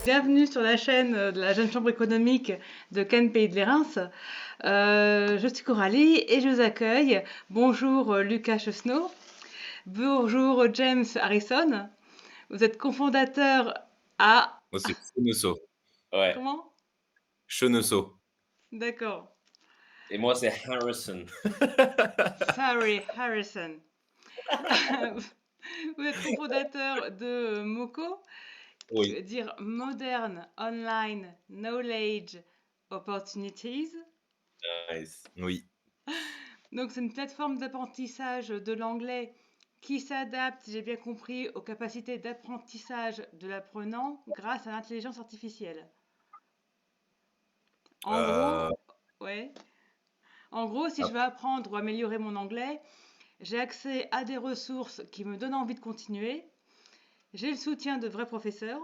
Bienvenue sur la chaîne de la Jeune Chambre économique de Cannes Pays de Lérins. Je suis Coralie et je vous accueille. Bonjour Lucas Chesneau. Bonjour James Harrison. Vous êtes cofondateur à... Moi, c'est Cheneseau. Ouais, Comment? Cheneseau. D'accord. Et moi, c'est Harrison. Sorry, Harrison. Vous êtes cofondateur de MOCO, qui veut Oui, dire Modern Online Knowledge Opportunities. Nice. oui, Donc, c'est une plateforme d'apprentissage de l'anglais qui s'adapte, si j'ai bien compris, aux capacités d'apprentissage de l'apprenant grâce à l'intelligence artificielle. En euh, gros, ouais. En gros, si je veux apprendre ou améliorer mon anglais, j'ai accès à des ressources qui me donnent envie de continuer. J'ai le soutien de vrais professeurs.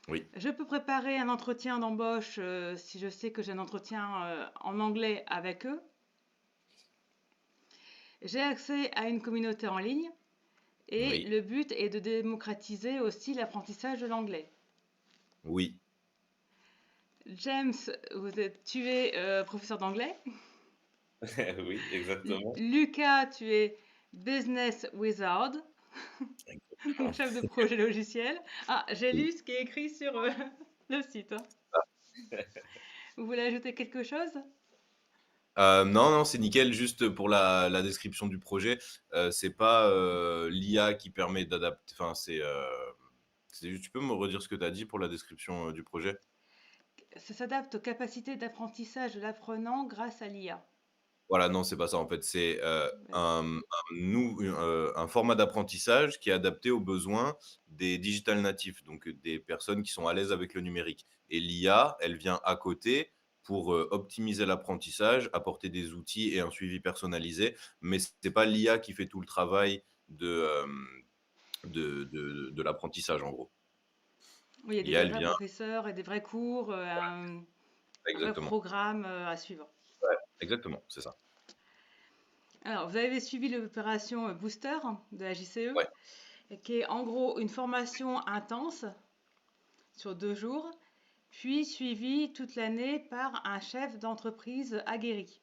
oui, Je peux préparer un entretien d'embauche si je sais que j'ai un entretien en anglais avec eux. J'ai accès à une communauté en ligne. Et oui, le but est de démocratiser aussi l'apprentissage de l'anglais. oui, James, tu es professeur d'anglais. Oui, exactement. Lucas, tu es business wizard, donc exactement. chef de projet logiciel. Ah, j'ai Oui. lu ce qui est écrit sur le site, hein. Vous voulez ajouter quelque chose? Non, non, c'est nickel. Juste pour la description du projet, c'est pas l'IA qui permet d'adapter. Enfin, tu peux me redire ce que tu as dit pour la description du projet? Ça s'adapte aux capacités d'apprentissage de l'apprenant grâce à l'IA. Voilà, non, c'est pas ça en fait. C'est Vas-y. un format d'apprentissage qui est adapté aux besoins des digital natifs, donc des personnes qui sont à l'aise avec le numérique. Et l'IA, elle vient à côté pour optimiser l'apprentissage, apporter des outils et un suivi personnalisé. Mais c'est pas l'IA qui fait tout le travail de l'apprentissage en gros. Oui, il y a L'IA, des elle vrais vient professeurs et des vrais cours, un vrai exactement. programme à suivre. Ouais, exactement, c'est ça. Alors, vous avez suivi l'opération Booster de la JCE, Ouais. qui est en gros une formation intense sur 2 jours, puis suivie toute l'année par un chef d'entreprise aguerri.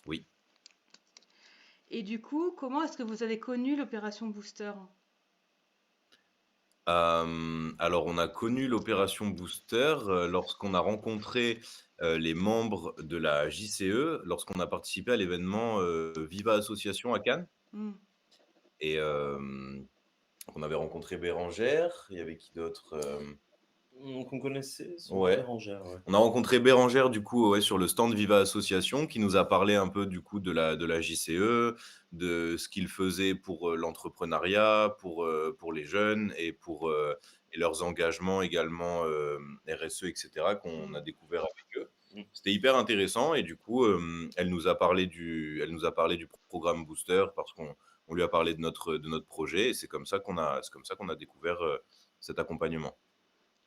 Oui. Et du coup, comment est-ce que vous avez connu l'opération Booster? Alors on a connu l'opération Booster, lorsqu'on a rencontré, les membres de la JCE, lorsqu'on a participé à l'événement, Viva Association à Cannes Hmm. et on avait rencontré Bérangère, il y avait qui d'autre? Donc, on connaissait sûrement Ouais. Bérangère, ouais. On a rencontré Bérangère du coup, ouais, sur le stand Viva Association qui nous a parlé un peu du coup de la JCE, de ce qu'ils faisaient pour, l'entrepreneuriat, pour les jeunes et pour, et leurs engagements également, RSE et cetera qu'on Hmm. a découvert avec eux. Mm. C'était hyper intéressant et du coup, elle nous a parlé du programme Booster parce qu'on lui a parlé de notre projet et c'est comme ça qu'on a découvert, cet accompagnement.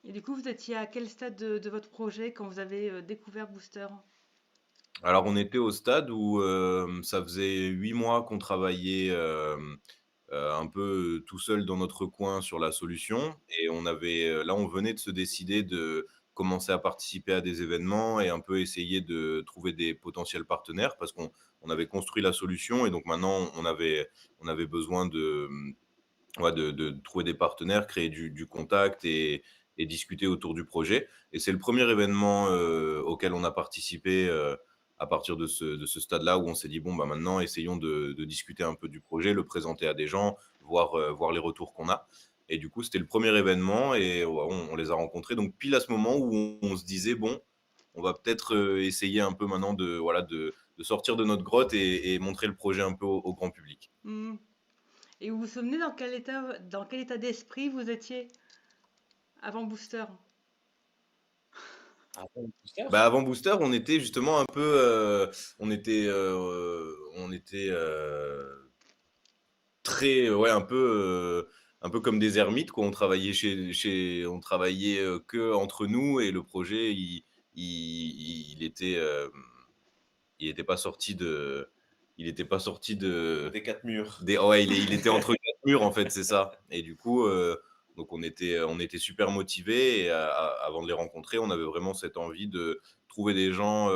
Et du coup, vous étiez à quel stade de votre projet quand vous avez découvert Booster? Alors, on était au stade où, ça faisait 8 mois qu'on travaillait, un peu tout seul dans notre coin sur la solution et là, on venait de se décider de commencer à participer à des événements et un peu essayer de trouver des potentiels partenaires parce qu'on avait construit la solution et donc maintenant on avait besoin ouais, de trouver des partenaires, créer du contact et discuter autour du projet. Et c'est le premier événement auquel on a participé à partir de ce stade-là où on s'est dit, bon, bah, maintenant, essayons de discuter un peu du projet, le présenter à des gens, voir les retours qu'on a. Et du coup, c'était le premier événement et ouais, on les a rencontrés. Donc, pile à ce moment où on se disait, bon, on va peut-être essayer un peu maintenant voilà, de sortir de notre grotte et montrer le projet un peu au grand public. Hmm. Et vous vous souvenez dans quel état d'esprit vous étiez avant Booster? Ah bon, Booster? Bah, avant Booster, on était justement un peu, on était très, ouais, un peu comme des ermites, quoi. On travaillait, que entre nous et le projet, il était pas sorti de il était pas sorti de Des quatre murs. ouais, il était entre 4 murs, en fait, c'est ça et du coup, Donc on était super motivés et avant de les rencontrer, on avait vraiment cette envie de trouver des gens,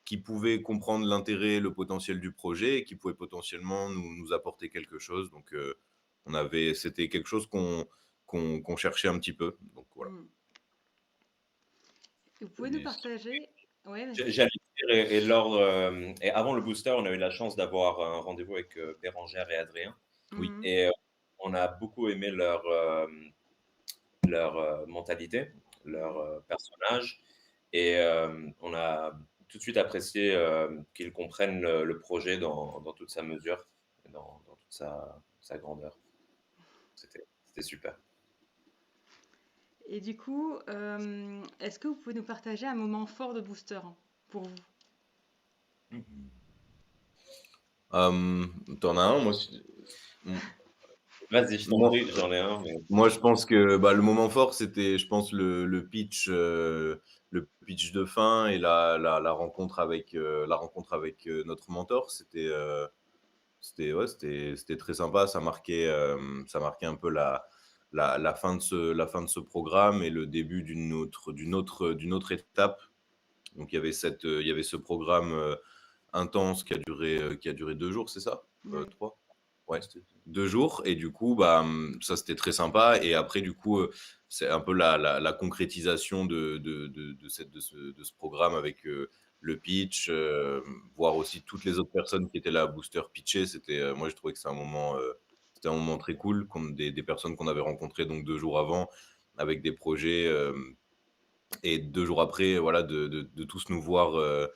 qui pouvaient comprendre l'intérêt, le potentiel du projet et qui pouvaient potentiellement nous apporter quelque chose. Donc c'était quelque chose qu'on cherchait un petit peu, donc voilà. Mmh. Vous pouvez nous partager ouais, vas-y. J'allais dire et avant le booster, on a eu la chance d'avoir un rendez-vous avec, Bérangère et Adrien Mmh. et on a beaucoup aimé leur, mentalité, leur, Mmh. personnage et on a tout de suite apprécié, qu'ils comprennent le projet dans toute sa mesure et dans toute sa grandeur. C'était super. Et du coup, est-ce que vous pouvez nous partager un moment fort de booster pour vous? Tu as un? Moi, si m Vas-y, je t'en moi prie, j'en ai un, mais moi, je pense que, bah, le moment fort, c'était, je pense, le pitch de fin et la rencontre avec, notre mentor. C'était très sympa. Ça marquait un peu la fin de ce programme et le début d'une autre étape. Donc il y avait ce programme, intense qui a duré 2 jours, c'est ça? Ouais. 3? Ouais, c'était 2 jours et du coup, bah, ça c'était très sympa et après du coup, c'est un peu la concrétisation de ce programme avec, le pitch, voir aussi toutes les autres personnes qui étaient là à Booster pitcher. Moi j'ai trouvé que c'était un moment très cool, comme des personnes qu'on avait rencontrées donc 2 jours avant avec des projets, et 2 jours après, voilà, de tous nous voir,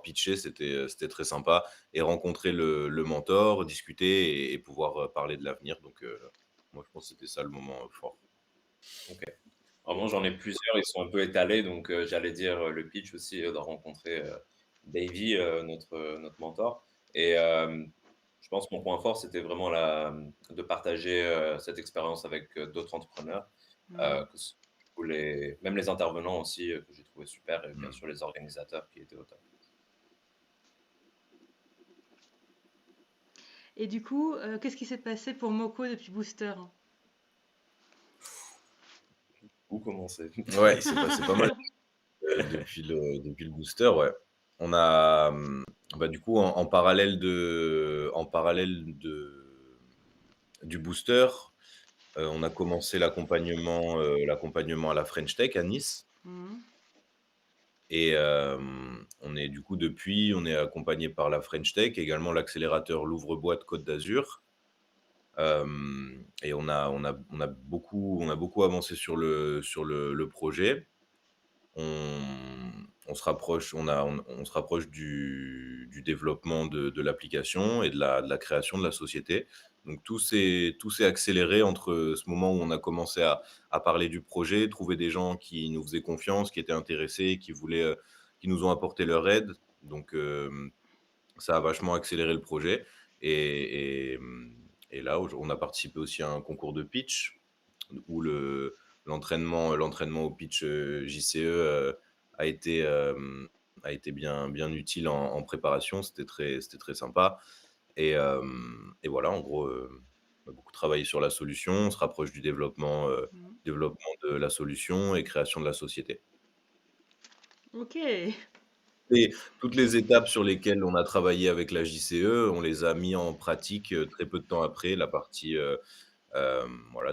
pitcher, c'était très sympa et rencontrer le mentor, discuter et pouvoir, parler de l'avenir. Donc moi, je pense que c'était ça le moment, fort. OK. Alors moi, j'en ai plusieurs, ils sont un peu étalés, donc j'allais dire, le pitch aussi, de rencontrer, Davy, notre mentor et je pense que mon point fort, c'était vraiment de partager, cette expérience avec, d'autres entrepreneurs, Mmh. que ce ou même les intervenants aussi, que j'ai trouvé super et bien Mmh. sûr les organisateurs qui étaient au top. Et du coup, qu'est-ce qui s'est passé pour Moko depuis booster? Où commencer? Ouais, il s'est passé pas mal, depuis le booster, ouais. On a, bah, du coup, en parallèle du booster, on a commencé l'accompagnement à la French Tech à Nice. Mmh. Et on est accompagné par la French Tech, également l'accélérateur Louvre-Boîte Côte d'Azur. Et on a beaucoup avancé sur le projet. On on se rapproche du développement de l'application et de la création de la société. Donc tout s'est accéléré entre ce moment où on a commencé à parler du projet, trouver des gens qui nous faisaient confiance, qui étaient intéressés, qui nous ont apporté leur aide. Donc ça a vachement accéléré le projet et là, on a participé aussi à un concours de pitch où l'entraînement au pitch, JCE, a été bien utile en préparation. C'était très sympa et voilà, en gros, on a beaucoup travaillé sur la solution. On se rapproche du Mmh. développement de la solution et création de la société. OK. Et toutes les étapes sur lesquelles on a travaillé avec la JCE, on les a mis en pratique, très peu de temps après. Voilà,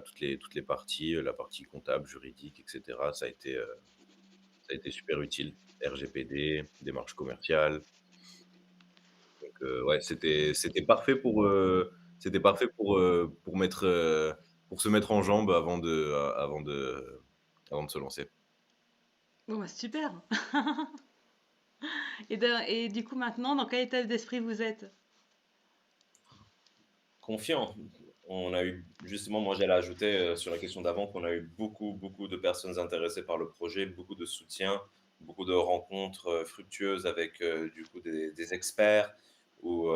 toutes les parties, la partie comptable, juridique et cetera. Ça a été super utile. RGPD, démarche commerciale. Donc ouais, pour se mettre en jambes avant de se lancer. Bon, bah, super. Et du coup, maintenant, dans quel état d'esprit vous êtes? Confiant. On a eu justement, moi j'allais ajouter, sur la question d'avant qu'on a eu beaucoup, beaucoup de personnes intéressées par le projet, beaucoup de soutien, beaucoup de rencontres, fructueuses avec, du coup des experts ou,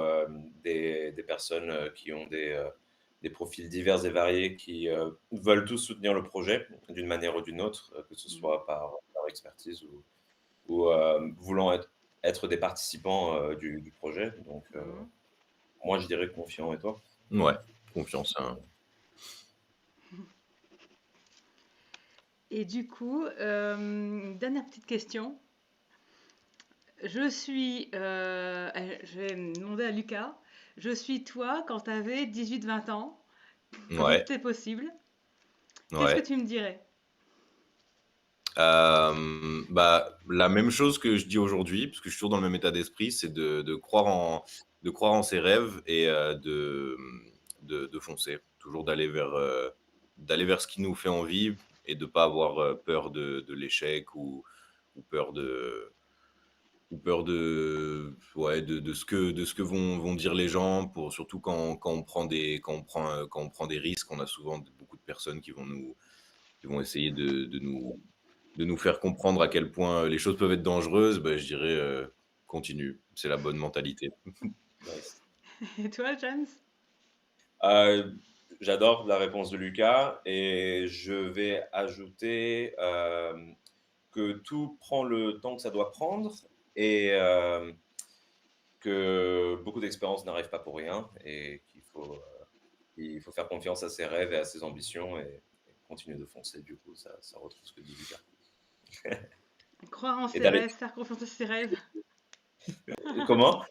des personnes, qui ont des profils divers et variés qui, veulent tous soutenir le projet d'une manière ou d'une autre, que ce Mmh. soit par expertise ou, voulant être des participants, du projet. Donc, Mmh. moi je dirais confiant et toi? Ouais, confiance, hein. Et du coup, dernière petite question. Je vais demander à Lucas, je suis toi quand tu avais 18-20 ans, quand tout Ouais, était possible. Qu'est-ce que ouais. tu me dirais? Bah, la même chose que je dis aujourd'hui, parce que je suis toujours dans le même état d'esprit, c'est de croire en ses rêves et de foncer. Toujours d'aller vers ce qui nous fait envie et de pas avoir peur de l'échec ou peur de ce que vont dire les gens, surtout quand on prend quand on prend des risques. On a souvent beaucoup de personnes qui vont essayer de nous faire comprendre à quel point les choses peuvent être dangereuses. Bah, je dirais, continue, c'est la bonne mentalité. Nice. Et toi, James? Heu, J'adore la réponse de Lucas et je vais ajouter, que tout prend le temps que ça doit prendre et que beaucoup d'expériences n'arrivent pas pour rien et il faut faire confiance à ses rêves et à ses ambitions et continuer de foncer. Du coup, ça retrouve ce que dit Lucas. Croire en Et ses d'aller rêves, faire confiance à ses rêves. comment?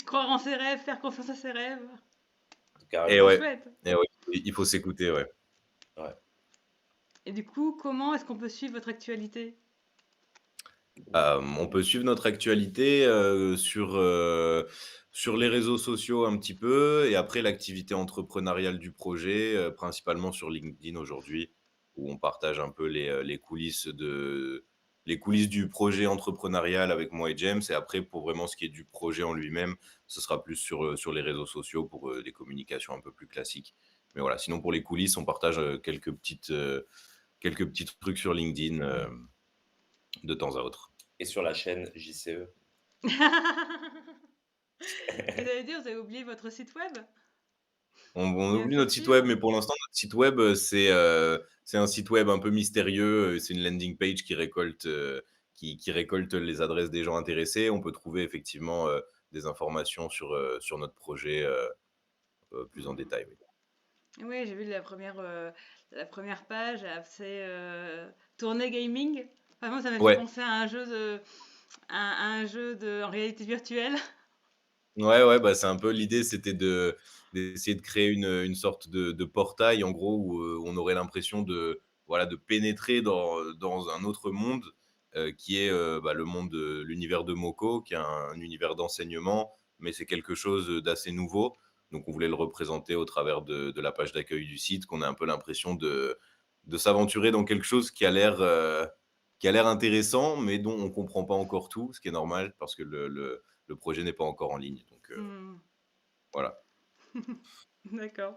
Croire en ses rêves, faire confiance à ses rêves. Et C'est Carrément, ouais, chouette. et ouais, il faut s'écouter, ouais. ouais. Et du coup, comment est-ce qu'on peut suivre votre actualité? On peut suivre notre actualité, sur les réseaux sociaux un petit peu et après l'activité entrepreneuriale du projet, principalement sur LinkedIn aujourd'hui, où on partage un peu les coulisses du projet entrepreneurial avec moi et James et après pour vraiment ce qui est du projet en lui-même, ce sera plus sur les réseaux sociaux pour, des communications un peu plus classiques. Mais voilà, sinon pour les coulisses, on partage, quelques petits trucs sur LinkedIn, de temps à autre. Et sur la chaîne JCE. Et j'allais dire, vous avez oublié votre site web? On Il est un oublie peu notre site dessus. web, mais pour l'instant, notre site web, c'est un site web un peu mystérieux, c'est une landing page qui récolte les adresses des gens intéressés. On peut trouver effectivement, des informations sur notre projet, plus en détail, oui. Oui, j'ai vu la première page, c'est tournée gaming. Enfin, moi, ça m'a fait Ouais, penser à un à un jeu en réalité virtuelle. ouais, ouais, bah, c'est un peu l'idée, c'était d'essayer de créer une sorte de portail, en gros, où, on aurait l'impression voilà, de pénétrer dans un autre monde, qui est, bah, le monde de l'univers de Moko, qui est un univers d'enseignement, mais c'est quelque chose, d'assez nouveau. Donc on voulait le représenter au travers de la page d'accueil du site, qu'on a un peu l'impression de s'aventurer dans quelque chose qui a l'air intéressant, mais dont on comprend pas encore tout, ce qui est normal parce que le projet n'est pas encore en ligne. Donc Hmm, voilà. d'accord.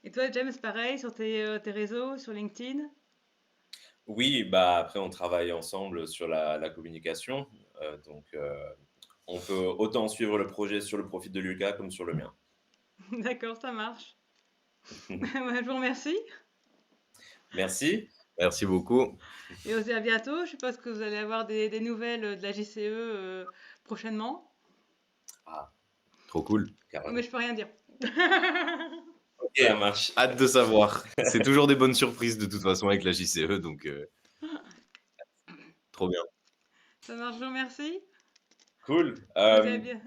Et toi, James, pareil, sur tes réseaux, sur LinkedIn? Oui, bah, après on travaille ensemble sur la communication, donc on peut autant suivre le projet sur le profil de Lucas comme sur le mien. D'accord, ça marche. Je vous remercie Merci. Merci beaucoup. et on se dit à bientôt. Je suppose que vous allez avoir des nouvelles de la JCE prochainement. Ah, Trop cool. Oh, mais carrément. je peux rien dire. OK, ça marche. Hâte de savoir. C'est toujours des bonnes surprises de toute façon avec la JCE, donc trop bien. Ça marche, je vous remercie. Cool. On se dit à bien.